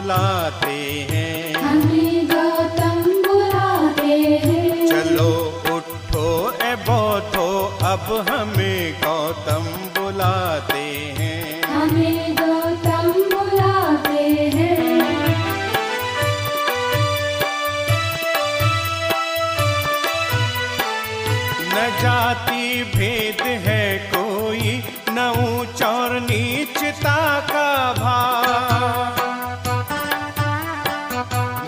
बुलाते हैं, हमें गौतम बुलाते हैं। चलो उठो ए बौद्धो, अब हमें गौतम बुलाते हैं, हमें गौतम बुलाते हैं। न जाति भेद है कोई, न ऊंच और नीचता का भाव,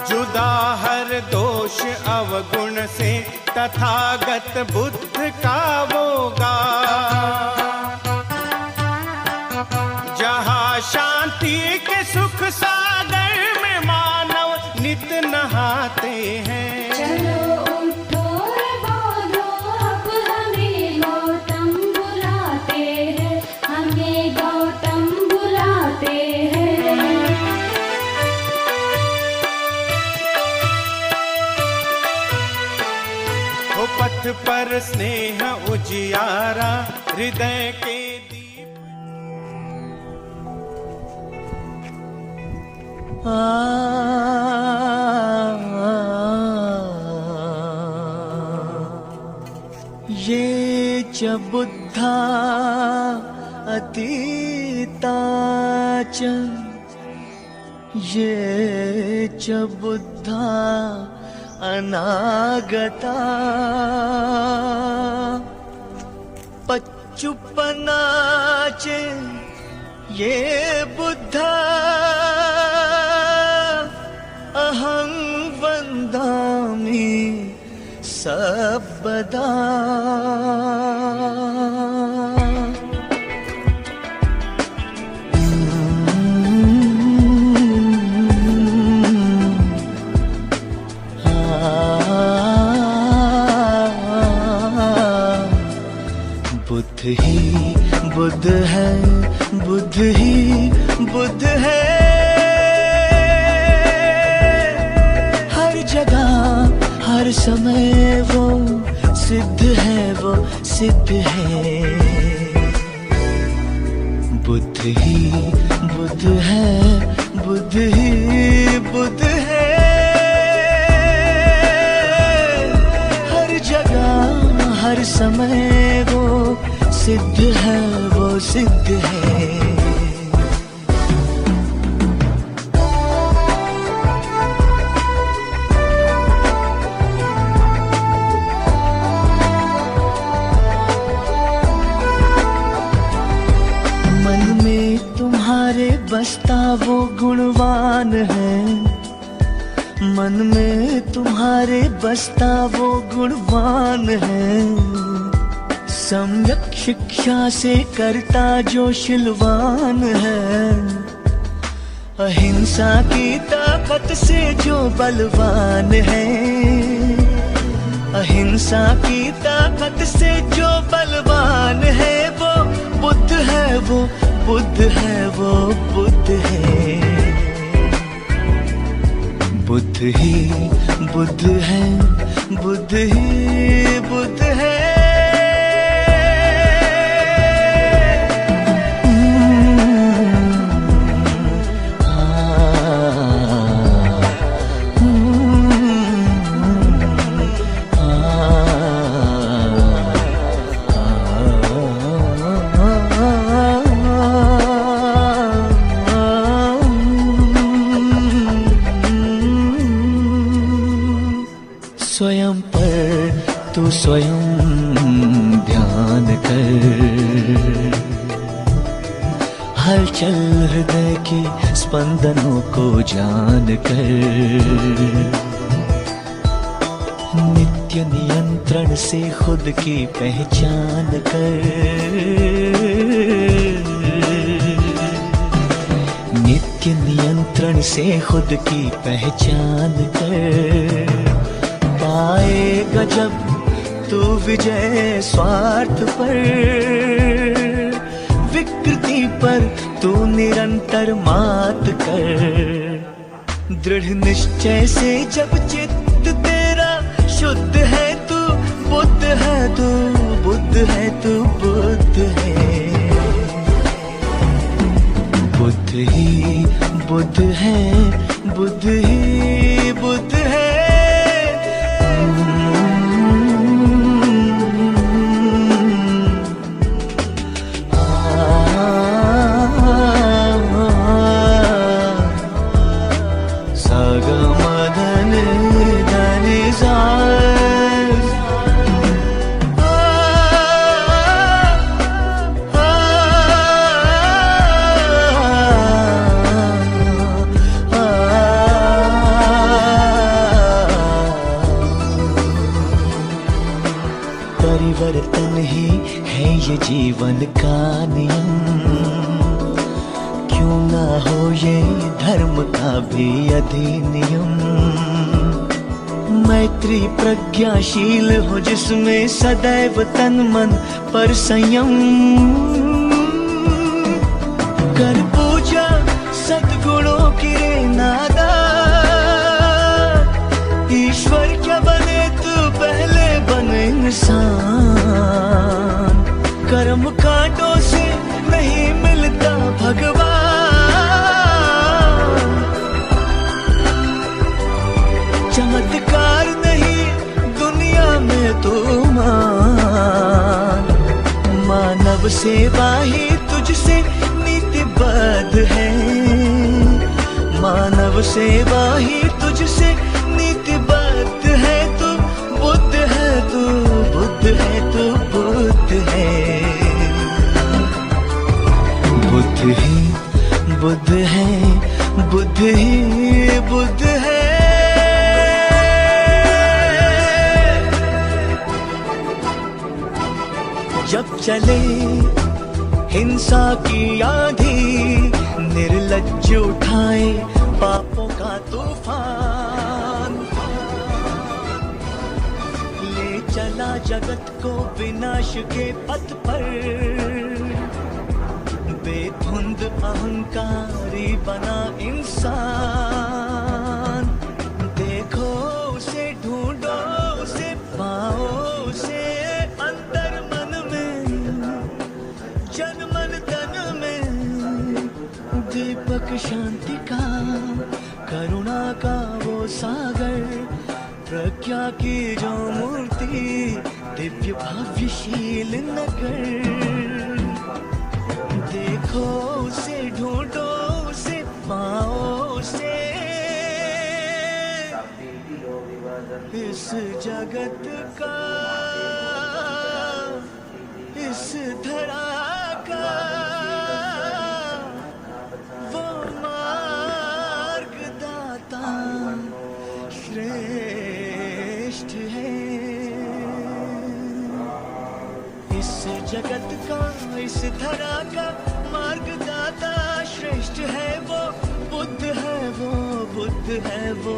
जुदा हर दोष अवगुण से तथागत बुद्ध का वो गान। जहाँ शांति के सुख सागर में मानव नित नहाते हैं, चलो उठो रे बौद्धो, अब हमें गौतम बुलाते हैं, हमें गौतम बुलाते हैं। हो पथ पर स्नेह उजियारा, हृदय के दीप। ये च बुद्धा अतीता च, ये च बुद्धा अनागता, पच्चुपन्ना च ये बुद्धा अहं वन्दामि सर्वदा। बुद्ध ही बुद्ध है, बुद्ध ही बुद्ध है, हर जगह हर समय वो सिद्ध है, वो सिद्ध है। बुद्ध ही बुद्ध है, बुद्ध ही बुद्ध है, हर जगह हर समय वो सिद्ध है, वो सिद्ध है। मन में तुम्हारे बसता वो गुणवान है, मन में तुम्हारे बसता वो गुणवान है, सम्यक शिक्षा से करता जो शिलवान है, अहिंसा की ताकत से जो बलवान है, अहिंसा की ताकत से जो बलवान है, वो बुद्ध है, वो बुद्ध है, वो बुद्ध है। बुद्ध ही बुद्ध है, बुद्ध ही बुद्ध है, स्वयं पर तू स्वयं ध्यान कर, हलचल हृदय के स्पंदनों को जान कर, नित्य नियंत्रण से खुद की पहचान कर, नित्य नियंत्रण से खुद की पहचान कर, पाएगा जब तू विजय स्वार्थ पर, विकृति पर तू निरंतर मात कर, दृढ़ निश्चय से जब चित्त तेरा शुद्ध है, तू बुद्ध है, तू बुद्ध है, तू बुद्ध है। बुद्ध ही बुद्ध है, जीवन का नियम, क्यों ना हो ये धर्म का भी अधिनियम। मैत्री प्रज्ञाशील हो जिसमें सदैव तन मन पर संयम, कर पूजा सद्गुणों की रे नादा। ईश्वर क्या बने तू पहले बन इंसान, कर्म कांटों से नहीं मिलता भगवान। चमत्कार नहीं दुनिया में तू मान, मानव सेवा ही तुझसे नीतिबद्ध है। मानव सेवा ही तुझसे नीतिबद्ध है। तू बुद्ध है, तू बुद्ध है, तू बुद्ध है। बुद्ध ही बुद्ध है, बुद्ध ही बुद्ध है। जब चले हिंसा की आंधी, निर्लज्ज उठाए पापों का तूफान, ले चला जगत को विनाश के पथ पर। बेधुंद अहंकारी बना इंसान, देखो उसे ढूंढो उसे पाओ उसे अंदर मन में, जन मन तन में। दीपक शांति का करुणा का वो सागर, प्रज्ञा की जो मूर्ति दिव्य भव्यशील नगर। देखो उसे ढूंढो उसे पाओ उसे, इस जगत का इस धरा का वो मार्गदाता श्रेष्ठ है। इस जगत का इस धरा का मार्गदाता श्रेष्ठ है। वो बुद्ध है, वो बुद्ध है, वो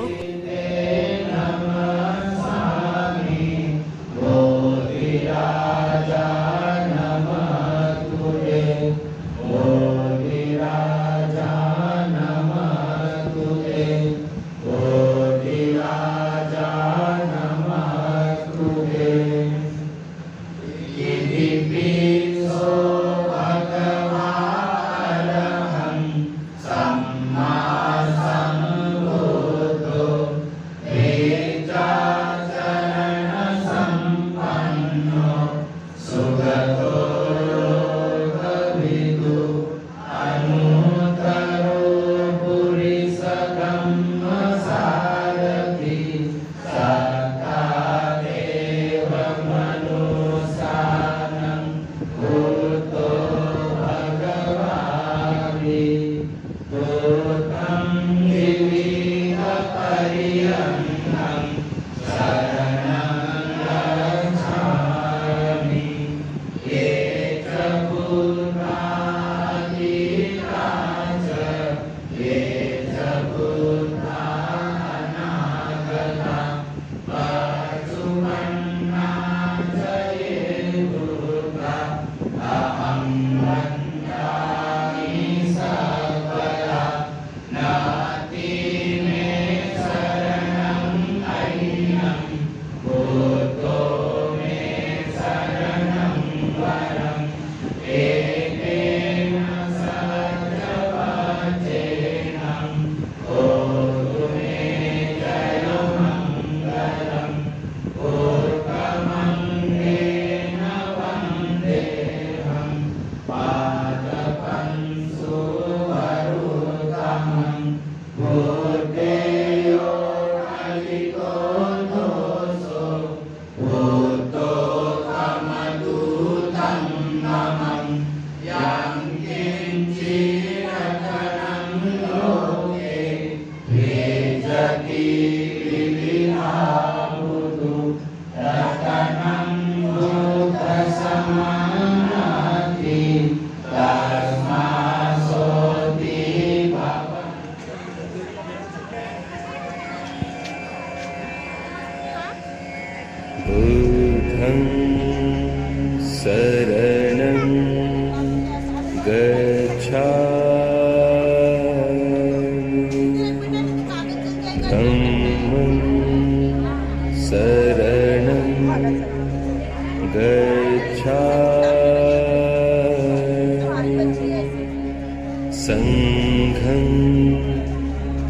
संघं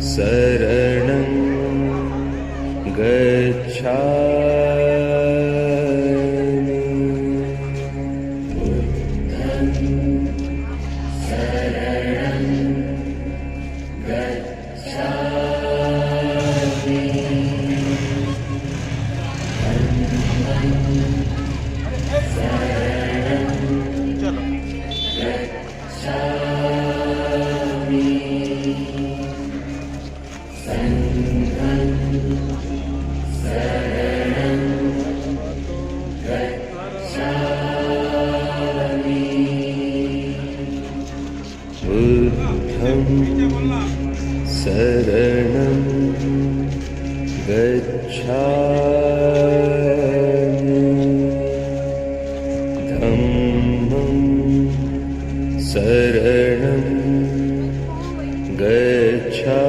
शरणं गच्छामि। बुद्धं शरणं गच्छामि। शरणं गच्छामि। धम्मं शरणं गच्छामि।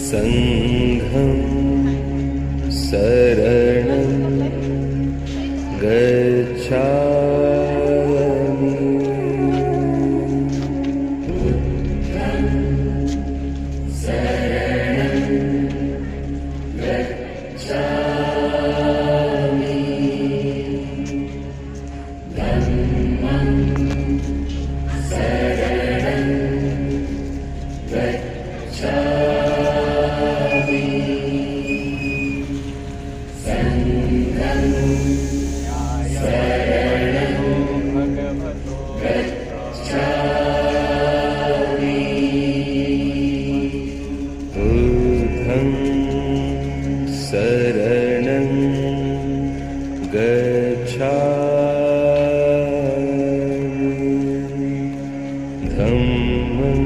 संघं शरणं गच्छामि। शरणं गच्छामि। धम्मं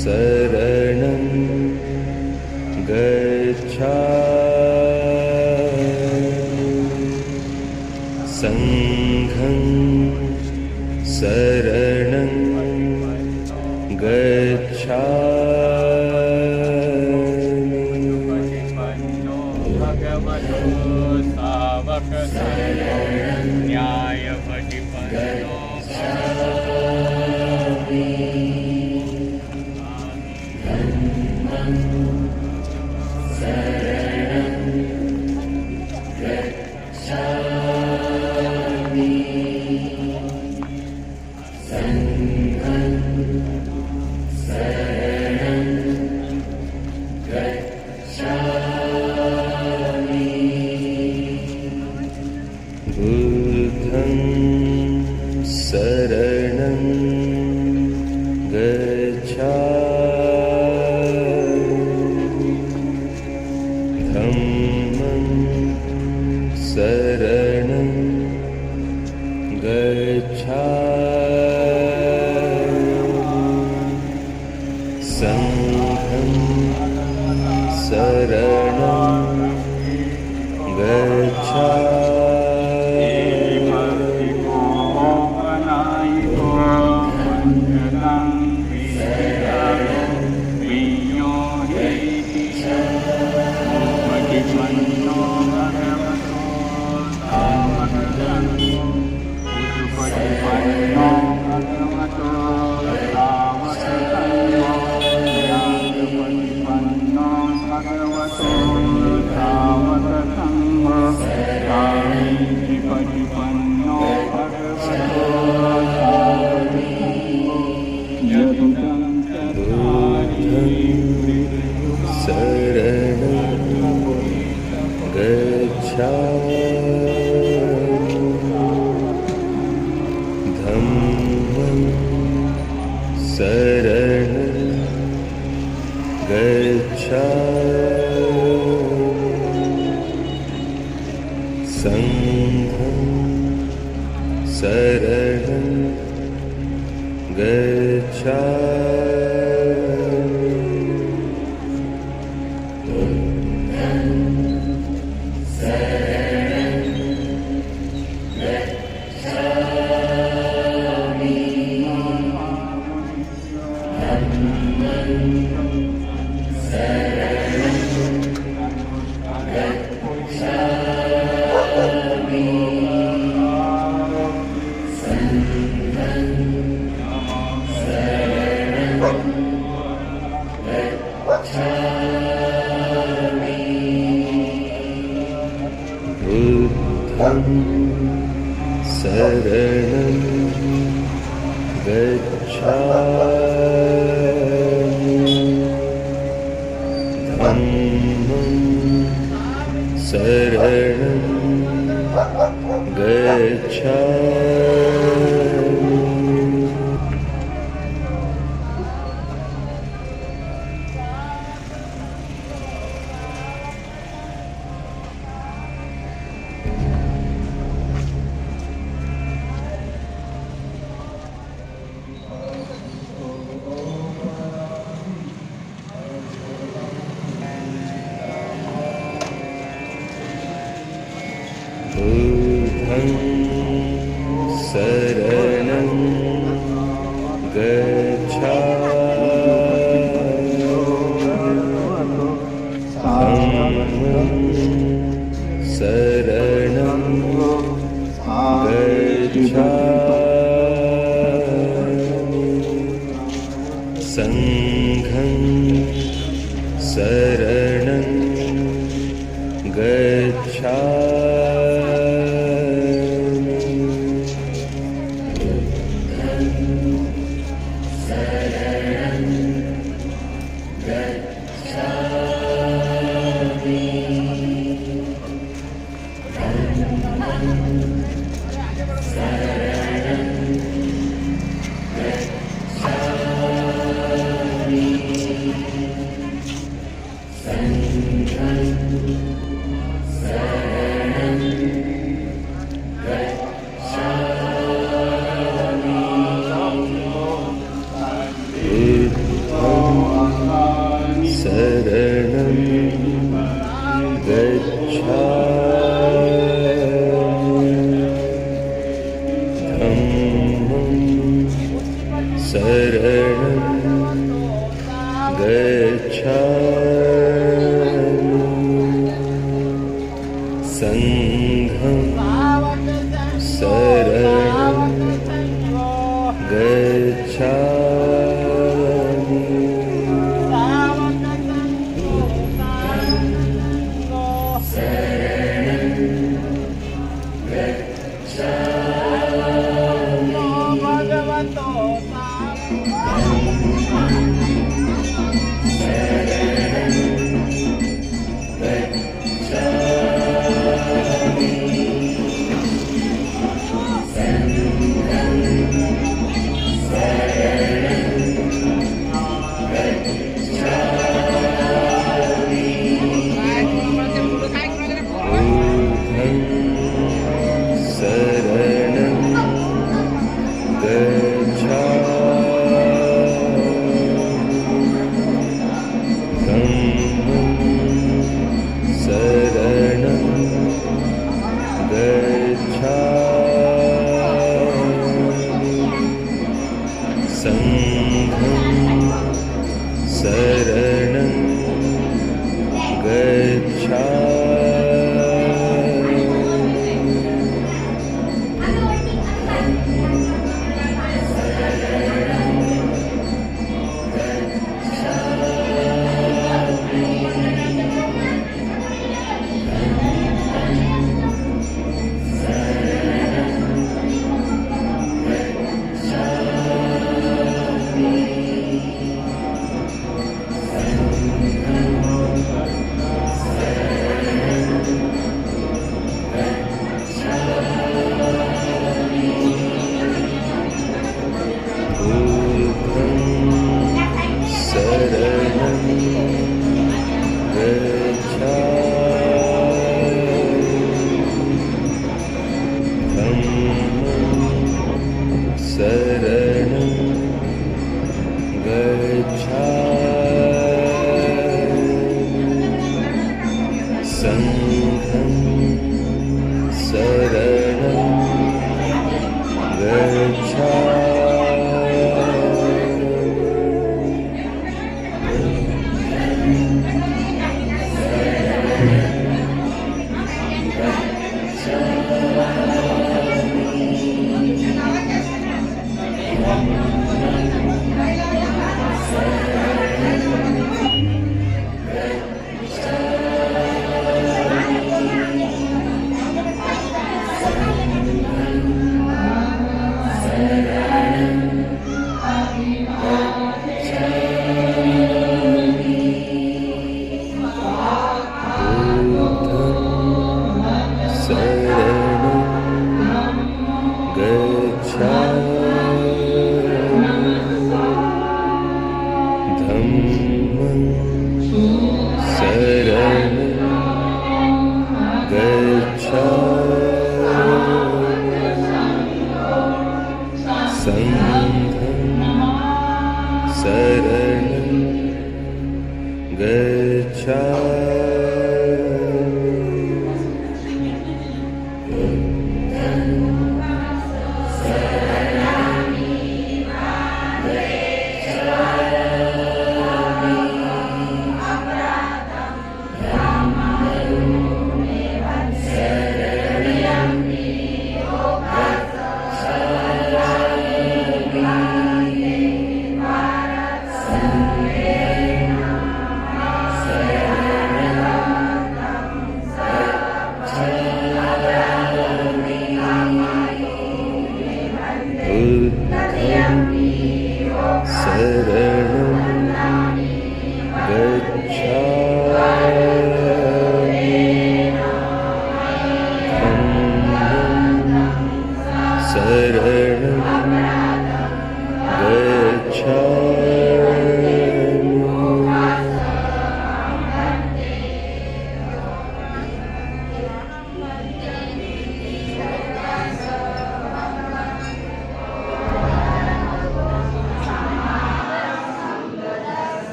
शरणं गच्छामि। संघं शरणं गच्छामि। न्यायपतिपन्नो बुद्धं शरणं गच्छामि। धम्मं शरणं गच्छामि। संघं शरणं गच्छामि। धम्मं शरणं गच्छामि। संघं शरणं गच्छामि। शरणं गच्छामि धम्मं शरणं गच्छामि बुद्धं शरणं गच्छामि धम्मं शरणं गच्छामि संघं शरणं गच्छामि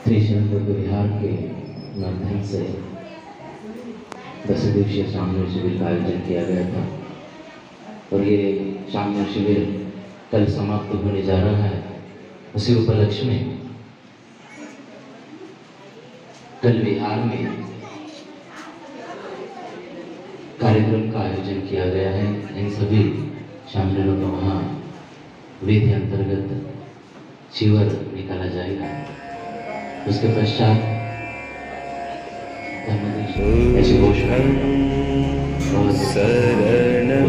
त्रिशंकर विहार के माध्यम से 10 दिवसीय शामनूर शिविर का आयोजन किया गया था और ये शामनूर शिविर कल समाप्त होने जा रहा है। उसी उपलक्ष्य में कल बिहार में कार्यक्रम का आयोजन किया गया है। इन सभी शामनूरों को वहाँ विधि अंतर्गत शिविर निकाला जाएगा। उसके पश्चात ऐसी घोषणा शरणं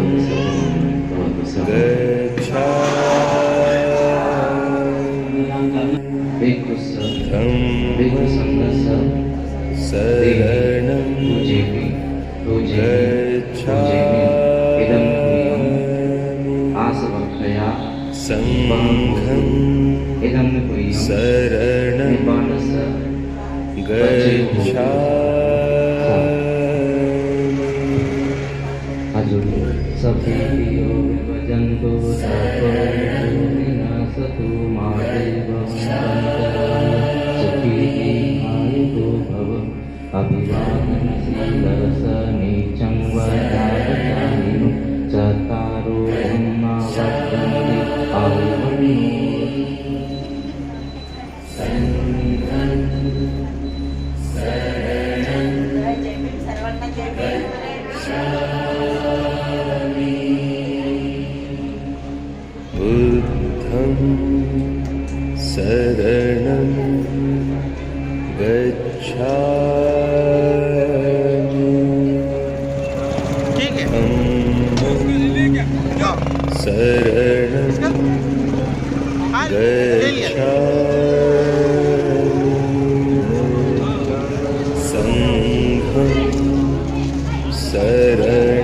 शरणं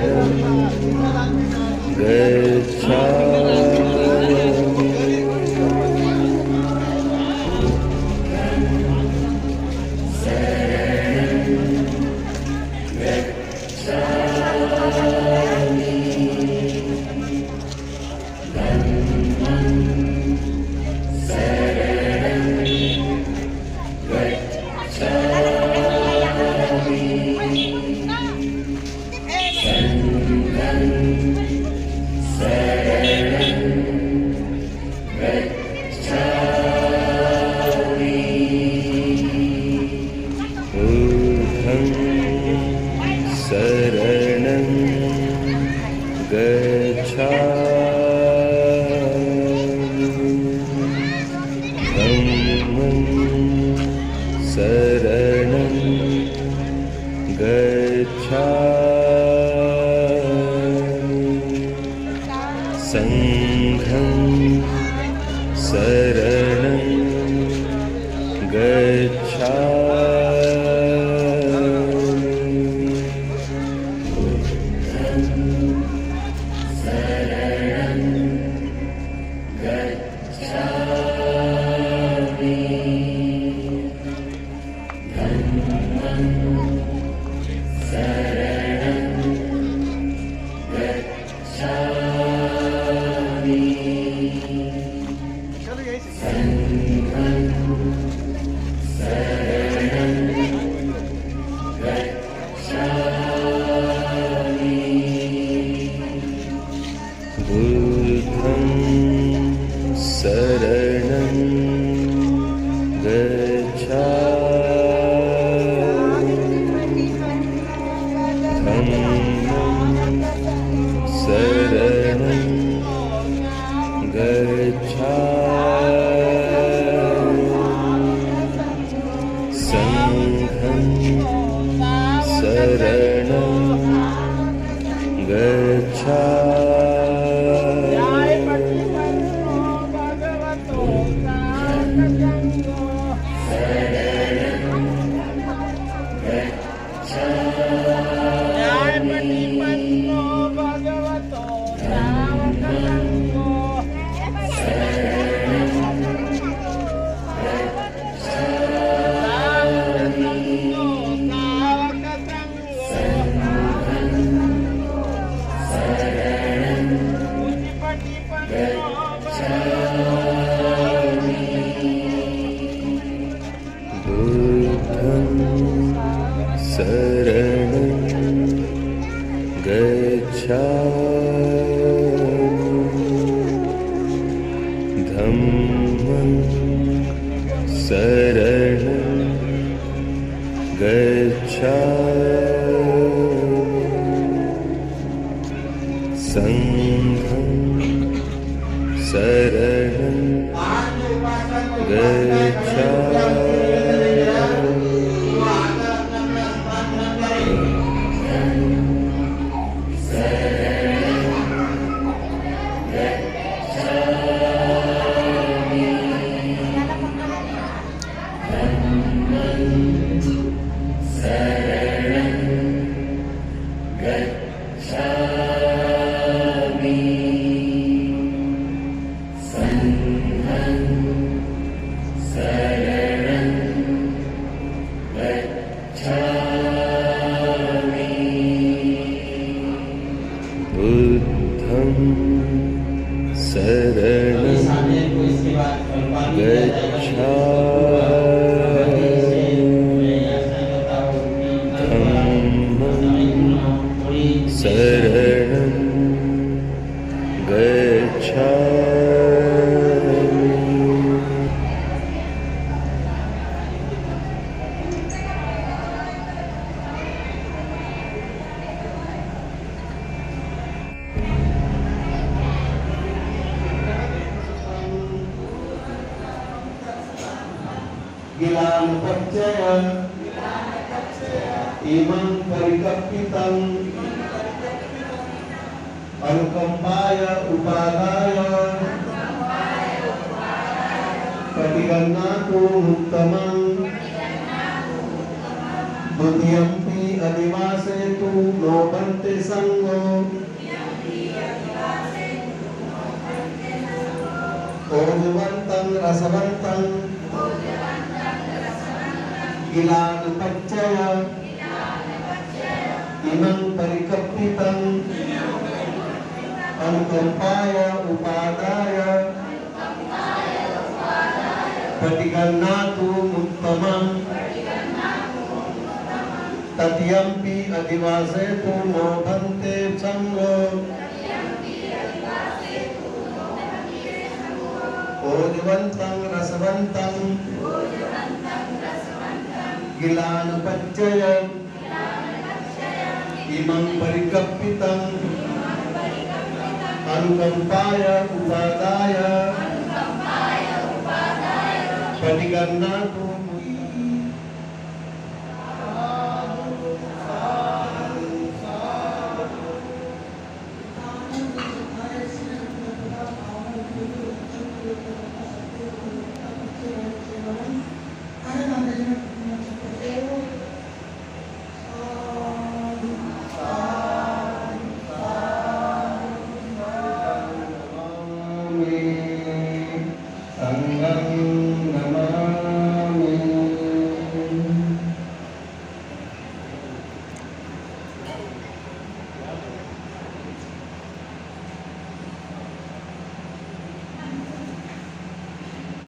शरणं गच्छामि संघं शरणं बुद्धं शरणं गच्छामि धम्मं शरणं गच्छामि संघं शरणं गच्छामि imam parikappitam anukampaya upadaya patigannatu uttamam dutiyampi adivasetu lobante sango ojuvantam rasavantam Gilana paccaya imam parikappitam anukampaya upadaya patigannatu uttamam tatyampi adivasetu nobhante sango ojuvantam rasavantam Gilana paccaya imam parikappitam anukampaya upadaya patigannatu